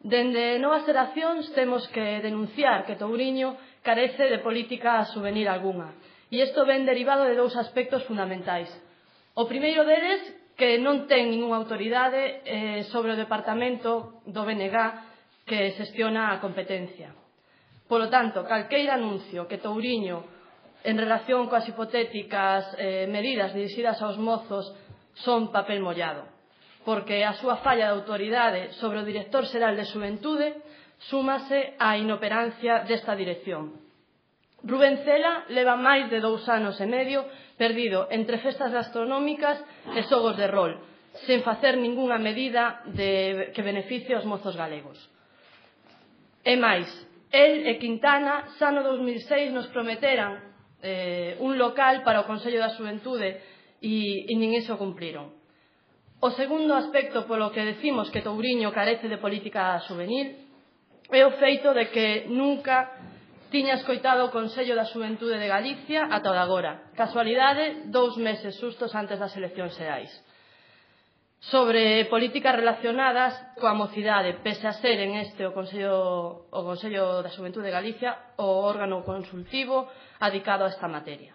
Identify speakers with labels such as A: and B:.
A: Dende Novas Xeracións temos que denunciar que Touriño carece de política juvenil algunha, e isto ven derivado de dous aspectos fundamentais. O primeiro deles, que non ten ningunha autoridade sobre o departamento do BNG que xestiona a competencia. Polo tanto, calqueira anuncio que Touriño, en relación coas hipotéticas medidas dirixidas aos mozos, son papel mollado, porque a súa falla de autoridade sobre o director xeral de Xuventude súmase á inoperancia desta dirección. Rubén Cela leva máis de 2 anos e medio perdido entre festas gastronómicas e xogos de rol, sen facer ningunha medida que beneficie aos mozos galegos. E máis, el e Quintana xa no 2006 nos prometeran un local para o Consello da Xuventude e nin iso cumpriron. O segundo aspecto polo que decimos que Touriño carece de política juvenil é o feito de que nunca tiña escoitado o Consello da Xuventude de Galicia ata o de agora. Casualidade, 2 meses xustos antes das eleccións xerais. Sobre políticas relacionadas coa mocidade, pese a ser en este o Consello da Xuventude de Galicia o órgano consultivo adicado a esta materia.